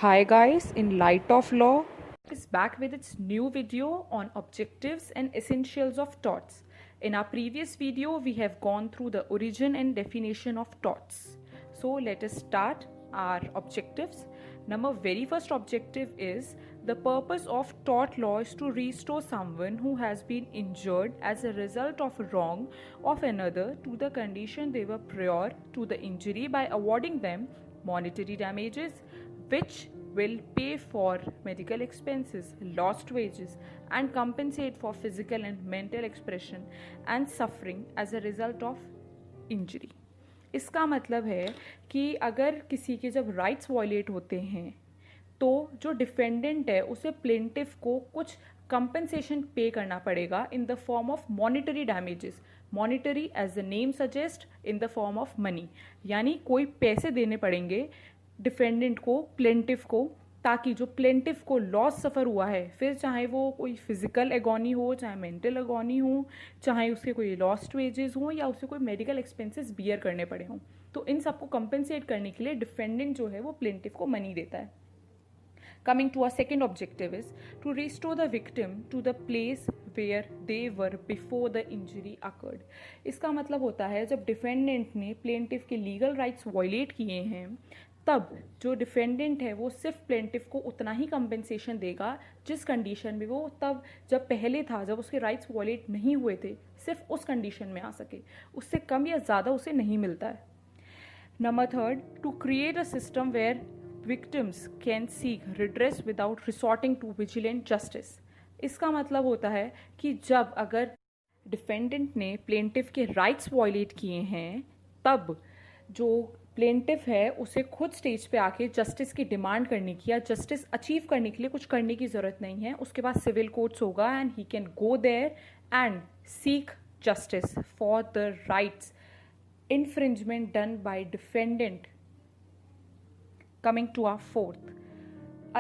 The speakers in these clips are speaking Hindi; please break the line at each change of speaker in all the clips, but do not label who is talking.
Hi guys, in Light of Law is back with its new video on objectives and essentials of torts. In our previous video, we have gone through the origin and definition of torts. So let us start our objectives. Very first objective is the purpose of tort law is to restore someone who has been injured as a result of wrong of another to the condition they were prior to the injury by awarding them monetary damages which will pay for medical expenses, lost wages, and compensate for physical and mental expression and suffering as a result of injury. इसका मतलब है कि अगर किसी के जब राइट्स वायलेट होते हैं तो जो डिफेंडेंट है उसे प्लेंटिफ को कुछ कंपनसेशन पे करना पड़ेगा in the form of monetary damages. Monetary as the name suggest in the form of money, यानी कोई पैसे देने पड़ेंगे डिफेंडेंट को, प्लेंटिफ को, ताकि जो प्लेंटिफ को लॉस सफ़र हुआ है, फिर चाहे वो कोई फिजिकल एगोनी हो, चाहे मेंटल एगोनी हो, चाहे उसके कोई लॉस्ट वेजेस हो या उसे कोई मेडिकल एक्सपेंसेस बियर करने पड़े हों, तो इन सबको कंपेंसेट करने के लिए डिफेंडेंट जो है वो प्लेंटिफ को मनी देता है. Coming to our second objective is to restore the victim to the place where they were before the injury occurred. इसका मतलब होता है जब डिफेंडेंट ने प्लेंटिफ के लीगल राइट्स वायलेट किए हैं तब जो डिफेंडेंट है वो सिर्फ प्लेंटिफ को उतना ही कंपेंसेशन देगा जिस कंडीशन में वो तब जब पहले था, जब उसके राइट्स वायलेट नहीं हुए थे, सिर्फ उस कंडीशन में आ सके. उससे कम या ज़्यादा उसे नहीं मिलता है. Number third, to create a system where victims can seek redress without resorting to vigilant justice. इसका मतलब होता है कि जब अगर डिफेंडेंट ने प्लेंटिफ के राइट्स वायलेट किए हैं तब जो प्लेंटिफ है उसे खुद स्टेज पे आके जस्टिस की डिमांड करने की या जस्टिस अचीव करने के लिए कुछ करने की ज़रूरत नहीं है. उसके बाद सिविल कोर्ट्स होगा and he can go there and seek justice for the rights infringement done by defendant. Coming to our fourth,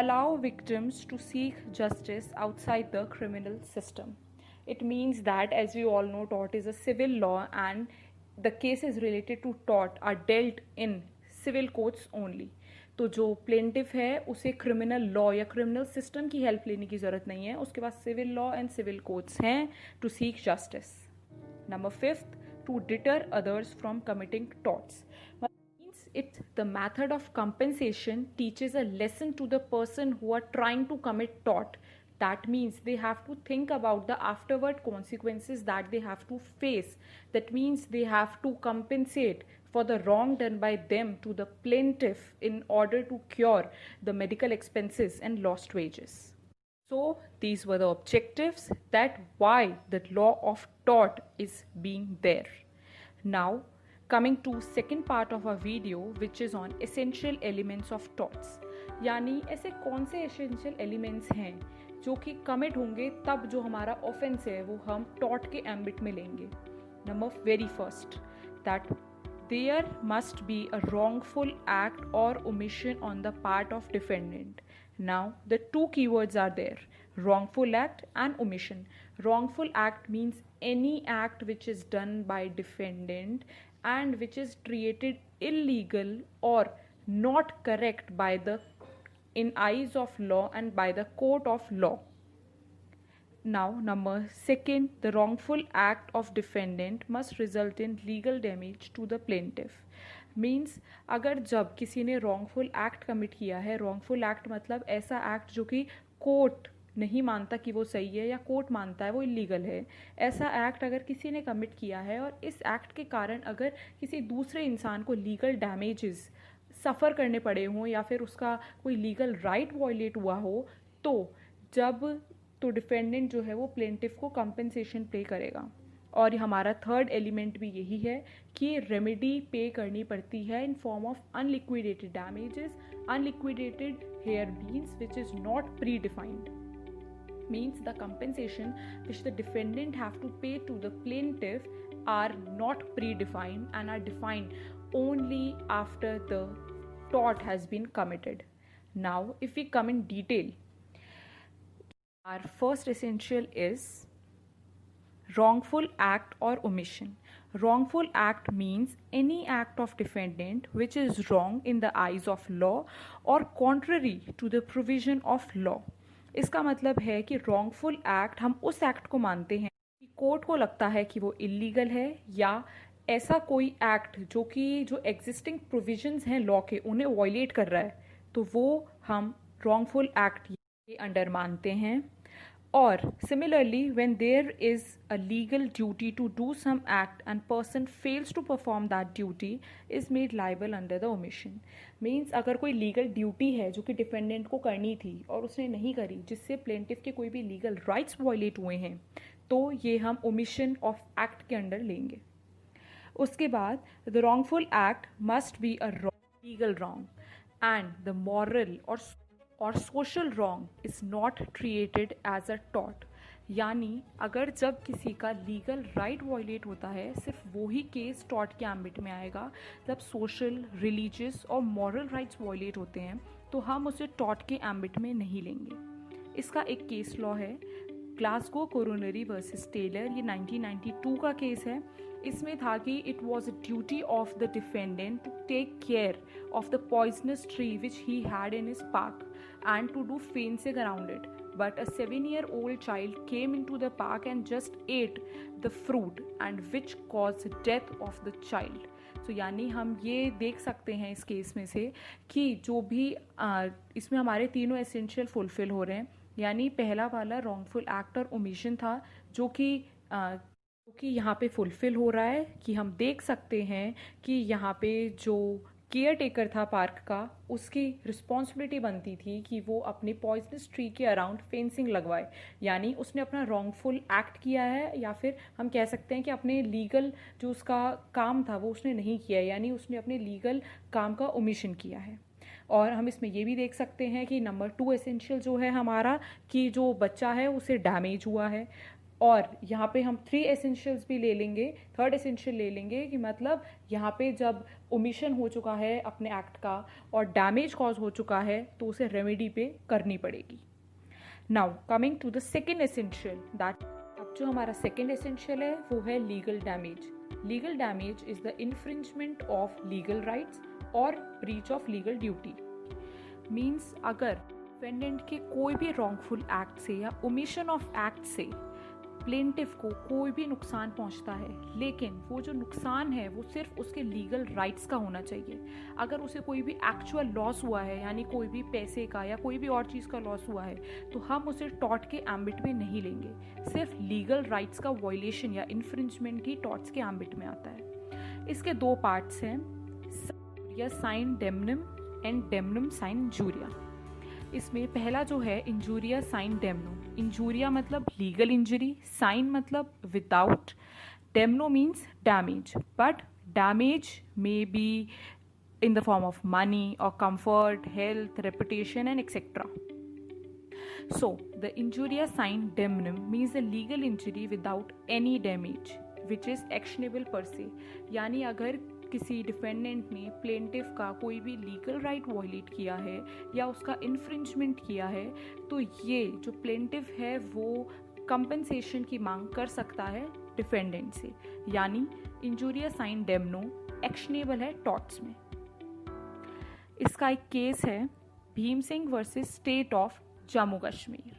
allow victims to seek justice outside the criminal system. It means that, as we all know, tort is a civil law and the cases related to tort are dealt in civil courts only. तो जो प्लेंटिफ है उसे क्रिमिनल लॉ या क्रिमिनल सिस्टम की हेल्प लेने की ज़रूरत नहीं है. उसके पास civil law and civil courts हैं to seek justice. Number fifth, to deter others from committing torts. The method of compensation teaches a lesson to the person who are trying to commit tort. That means they have to think about the afterward consequences that they have to face. That means they have to compensate for the wrong done by them to the plaintiff in order to cure the medical expenses and lost wages. So these were the objectives, that why the law of tort is being there. Now coming to second part of our video, which is on essential elements of torts. यानी ऐसे कौन से essential elements हैं जो कि कमिट होंगे तब जो हमारा ऑफेंस है वो हम टॉर्ट के एम्बिट में लेंगे. Number very first, that there must be a wrongful act or omission on the part of defendant. Now the two keywords are there, wrongful act and omission. Wrongful act means any act which is done by defendant and which is treated illegal or not correct by the in eyes of law and by the court of law. Now number second, the wrongful act of defendant must result in legal damage to the plaintiff. Means अगर जब किसी ने wrongful act commit किया है, wrongful act मतलब ऐसा act जो कि कोर्ट नहीं मानता कि वो सही है या कोर्ट मानता है वो इलीगल है, ऐसा एक्ट अगर किसी ने कमिट किया है और इस एक्ट के कारण अगर किसी दूसरे इंसान को लीगल डैमेजेस सफ़र करने पड़े हों या फिर उसका कोई लीगल राइट वायलेट हुआ हो, तो डिफेंडेंट जो है वो प्लेंटिफ को कंपेंसेशन पे करेगा. और हमारा थर्ड एलिमेंट भी यही है कि रेमेडी पे करनी पड़ती है in form of unliquidated damages, unliquidated here means which is not predefined. Means the compensation which the defendant have to pay to the plaintiff are not predefined and are defined only after the tort has been committed. Now if we come in detail, our first essential is wrongful act or omission. Wrongful act means any act of defendant which is wrong in the eyes of law or contrary to the provision of law. इसका मतलब है कि wrongful act हम उस act को मानते हैं कि कोर्ट को लगता है कि वो illegal है या ऐसा कोई एक्ट जो कि जो एग्जिस्टिंग प्रोविजंस हैं लॉ के उन्हें वायलेट कर रहा है, तो वो हम wrongful act के अंडर मानते हैं. और similarly, when there is a legal duty to do some act and person fails to perform that duty is made liable under the omission. Means अगर कोई legal duty है जो कि defendant को करनी थी और उसने नहीं करी, जिससे plaintiff के कोई भी legal rights violate हुए हैं, तो ये हम omission of act के अंडर लेंगे. उसके बाद the wrongful act must be a wrong, legal wrong and the moral or social wrong is not treated as a tort. यानी अगर जब किसी का लीगल राइट वायलेट होता है, सिर्फ वो ही केस टॉर्ट के एम्बिट में आएगा. जब सोशल, रिलीजियस और मॉरल राइट्स वायलेट होते हैं तो हम उसे टॉर्ट के एम्बिट में नहीं लेंगे. इसका एक केस लॉ है ग्लासगो कोरोनरी वर्सेस टेलर. ये 1992 का केस है. इसमें था कि it was a duty of the defendant to take care of the poisonous tree which he had in his park and to do fencing around it. But a 7-year-old child came into the park and just ate the fruit and which caused death of the child. So यानी हम ये देख सकते हैं इस केस में से कि जो भी इसमें हमारे तीनों एसेंशियल फुलफिल हो रहे हैं. यानी पहला वाला रॉन्गफुल एक्ट और ओमिशन था जो कि यहाँ पे फुलफिल हो रहा है कि हम देख सकते हैं कि यहाँ पे जो केयर टेकर था पार्क का, उसकी रिस्पॉन्सिबिलिटी बनती थी कि वो अपने पॉइजनस ट्री के अराउंड फेंसिंग लगवाए. यानी उसने अपना रॉन्गफुल एक्ट किया है या फिर हम कह सकते हैं कि अपने लीगल जो उसका काम था वो उसने नहीं किया है, यानी उसने अपने लीगल काम का ओमिशन किया है. और हम इसमें ये भी देख सकते हैं कि नंबर 2 एसेंशियल जो है हमारा कि जो बच्चा है उसे डैमेज हुआ है. और यहाँ पे हम 3 एसेंशियल्स भी ले लेंगे, 3rd एसेंशियल ले लेंगे कि मतलब यहाँ पे जब ओमिशन हो चुका है अपने एक्ट का और डैमेज कॉज हो चुका है तो उसे रेमेडी पे करनी पड़ेगी. Now coming to the second essential, that अब जो हमारा सेकेंड एसेंशियल है वो है legal damage. Legal damage is the infringement of legal rights और breach of legal duty. Means अगर डिफेंडेंट के कोई भी रॉन्गफुल एक्ट से या ओमिशन ऑफ एक्ट से प्लेंटिफ को कोई भी नुकसान पहुंचता है, लेकिन वो जो नुकसान है वो सिर्फ उसके लीगल राइट्स का होना चाहिए. अगर उसे कोई भी एक्चुअल लॉस हुआ है, यानी कोई भी पैसे का या कोई भी और चीज़ का लॉस हुआ है, तो हम उसे टॉर्ट के एम्बिट में नहीं लेंगे. सिर्फ लीगल राइट्स का वायलेशन या इन्फ्रिंजमेंट ही टॉर्ट्स के एम्बिट में आता है. इसके 2 पार्ट्स हैं, injuria sine damnum and damnum sine injuria. इसमें पहला जो है इंजूरिया साइन डेमनो. इंजूरिया मतलब लीगल इंजरी, साइन मतलब without, damno means damage, but damage may be in the form of money or comfort, health, reputation and etc. So the injuria sine demnum means a legal injury without any damage which is actionable per se. यानी अगर किसी डिफेंडेंट ने प्लेंटिफ का कोई भी लीगल राइट वायलेट किया है या उसका इन्फ्रिंजमेंट किया है, तो ये जो प्लेंटिफ है वो कंपनसेशन की मांग कर सकता है डिफेंडेंट से. यानी इंजूरिया साइन डेमनो एक्शनेबल है टॉर्ट्स में. इसका एक केस है Bhim Singh versus state of Jammu Kashmir.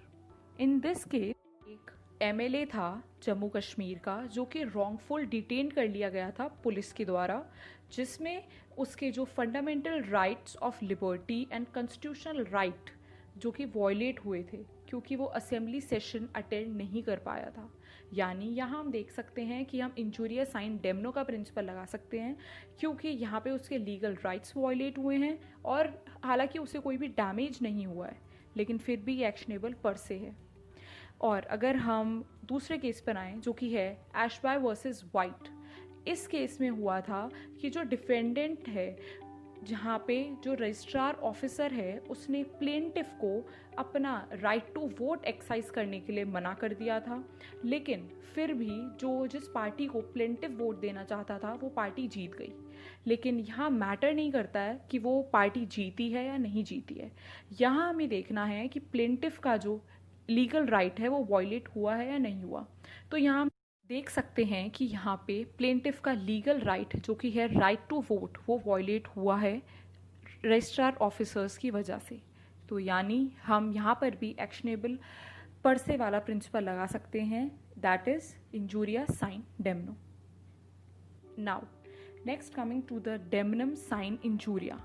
In this case एक एमएलए था जम्मू कश्मीर का जो कि रॉन्गफुल डिटेन कर लिया गया था पुलिस के द्वारा, जिसमें उसके जो fundamental rights of liberty and constitutional right जो कि वॉयलेट हुए थे क्योंकि वो असेंबली सेशन अटेंड नहीं कर पाया था. यानी यहाँ हम देख सकते हैं कि हम इंजूरिया साइन डेमनो का प्रिंसिपल लगा सकते हैं क्योंकि यहाँ पे उसके लीगल राइट्स वॉयलेट हुए हैं और हालांकि उसे कोई भी डैमेज नहीं हुआ है, लेकिन फिर भी ये एक्शनेबल पर से है. और अगर हम दूसरे केस पर आएँ जो कि है एशबाय वर्सेस वाइट. इस केस में हुआ था कि जो डिफेंडेंट है, जहाँ पे जो रजिस्ट्रार ऑफिसर है, उसने प्लेंटिफ को अपना राइट टू वोट एक्सरसाइज करने के लिए मना कर दिया था, लेकिन फिर भी जिस पार्टी को प्लेंटिफ वोट देना चाहता था वो पार्टी जीत गई. लेकिन यहाँ मैटर नहीं करता है कि वो पार्टी जीती है या नहीं जीती है. यहाँ हमें देखना है कि प्लेंटिफ का जो लीगल राइट है वो वॉयलेट हुआ है या नहीं हुआ. तो यहाँ देख सकते हैं कि यहाँ पे प्लेंटिफ का लीगल राइट जो कि है राइट टू वोट वो वॉयलेट हुआ है रजिस्ट्रार ऑफिसर्स की वजह से। तो यानी हम यहाँ पर भी एक्शनेबल पर से वाला प्रिंसिपल लगा सकते हैं, that is injuria sine damno. Now next coming to the damnum sine injuria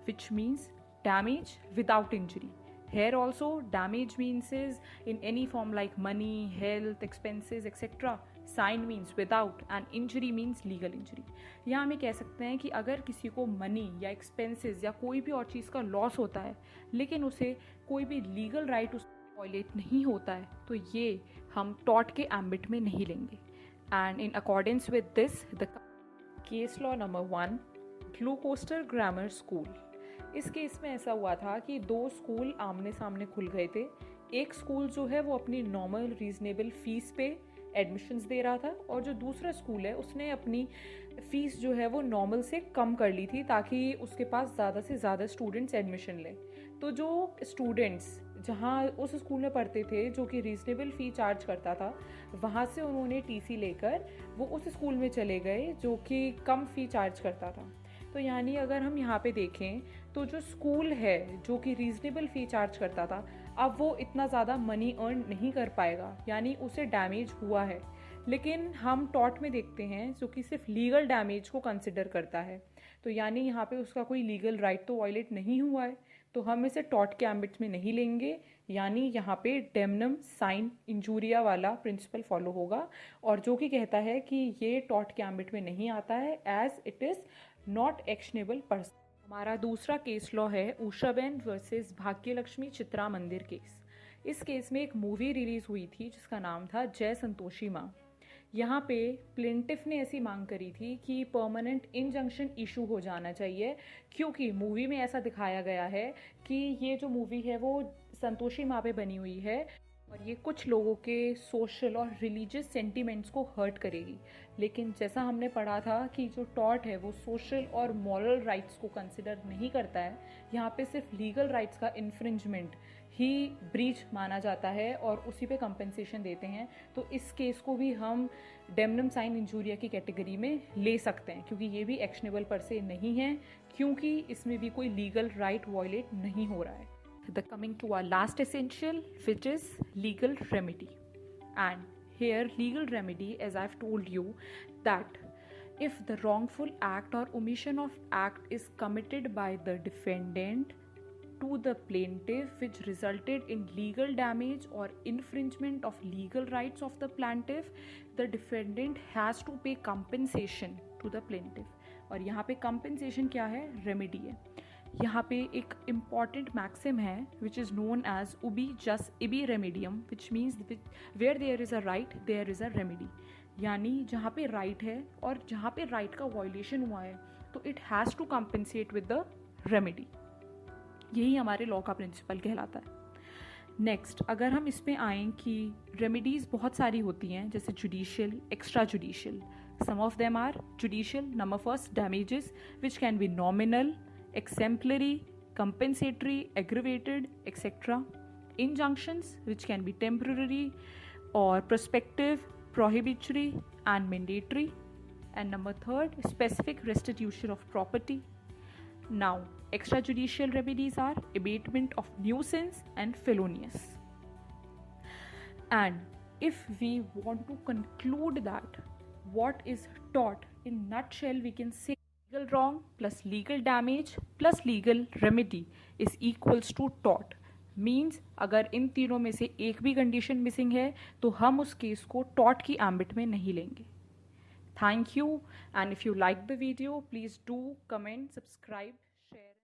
which means damage without injury. Here also damage means is in any form like money, health, expenses, etc. Sign means without and injury means legal injury. यहाँ हम कह सकते हैं कि अगर किसी को मनी या एक्सपेंसेस या कोई भी और चीज़ का लॉस होता है लेकिन उसे कोई भी लीगल राइट उस वॉयलेट नहीं होता है तो ये हम टॉट के एम्बिट में नहीं लेंगे। And in accordance with this the case law number 1 Gloucester grammar school. इस केस में ऐसा हुआ था कि दो स्कूल आमने सामने खुल गए थे। एक स्कूल जो है वो अपनी नॉर्मल रीजनेबल फीस पे एडमिशन्स दे रहा था और जो दूसरा स्कूल है उसने अपनी फ़ीस जो है वो नॉर्मल से कम कर ली थी ताकि उसके पास ज़्यादा से ज़्यादा स्टूडेंट्स एडमिशन लें। तो जो स्टूडेंट्स जहाँ उस स्कूल में पढ़ते थे जो कि रीजनेबल फ़ी चार्ज करता था वहाँ से उन्होंने टीसी लेकर वो उस स्कूल में चले गए जो कि कम फ़ी चार्ज करता था। तो यानी अगर हम यहाँ पे देखें तो जो स्कूल है जो कि रीजनेबल फ़ी चार्ज करता था अब वो इतना ज़्यादा मनी अर्न नहीं कर पाएगा, यानी उसे डैमेज हुआ है। लेकिन हम टॉट में देखते हैं जो कि सिर्फ लीगल डैमेज को कंसिडर करता है, तो यानी यहाँ पे उसका कोई लीगल राइट तो वायलेट नहीं हुआ है, तो हम इसे टॉट के एम्बिट में नहीं लेंगे। यानी यहाँ पे डेमनम साइन इंजूरिया वाला प्रिंसिपल फॉलो होगा और जो कि कहता है कि ये टॉट के एम्बिट में नहीं आता है as it is not actionable person. हमारा दूसरा केस लॉ है उषाबेन वर्सेस भाग्यलक्ष्मी चित्रा मंदिर केस। इस केस में एक मूवी रिलीज हुई थी जिसका नाम था जय संतोषी माँ। यहाँ पे प्लेंटिफ ने ऐसी मांग करी थी कि परमानेंट इंजंक्शन इशू हो जाना चाहिए क्योंकि मूवी में ऐसा दिखाया गया है कि ये जो मूवी है वो संतोषी माँ पे बनी हुई है और ये कुछ लोगों के सोशल और रिलीजियस सेंटिमेंट्स को हर्ट करेगी। लेकिन जैसा हमने पढ़ा था कि जो टॉट है वो सोशल और मॉरल राइट्स को कंसिडर नहीं करता है, यहाँ पे सिर्फ लीगल राइट्स का इन्फ्रिंजमेंट ही ब्रीच माना जाता है और उसी पे कंपेंसेशन देते हैं। तो इस केस को भी हम डेमनम साइन इंजूरिया की कैटेगरी में ले सकते हैं क्योंकि ये भी एक्शनेबल पर से नहीं है क्योंकि इसमें भी कोई लीगल राइट वॉयलेट नहीं हो रहा है। The coming to our last essential, which is legal remedy. And here legal remedy, as I've told you, that if the wrongful act or omission of act is committed by the defendant to the plaintiff which resulted in legal damage or infringement of legal rights of the plaintiff, the defendant has to pay compensation to the plaintiff. और यहाँ पे compensation क्या है? Remedy है। यहाँ पे एक इम्पॉर्टेंट मैक्सिम है विच इज़ नोन एज उबी जस इबी रेमेडियम which means where there is a right there is a remedy. यानी जहाँ पे राइट है और जहाँ पे राइट का वायलेशन हुआ है तो it has to compensate with the remedy. यही हमारे लॉ का प्रिंसिपल कहलाता है। नेक्स्ट अगर हम इसमें आएँ कि रेमेडीज़ बहुत सारी होती हैं जैसे judicial, extra judicial. Some of them are judicial, number first damages which can be nominal, exemplary, compensatory, aggravated, etc. Injunctions which can be temporary or prospective, prohibitory and mandatory. And number third, specific restitution of property. Now, extrajudicial remedies are abatement of nuisance and felonious. And if we want to conclude that what is tort in nutshell, we can say legal wrong plus legal damage plus legal remedy is equals to tort. Means अगर इन तीनों में से एक भी कंडीशन मिसिंग है तो हम उस केस को टॉट की एम्बिट में नहीं लेंगे। Thank you and if you like the video please do comment, subscribe.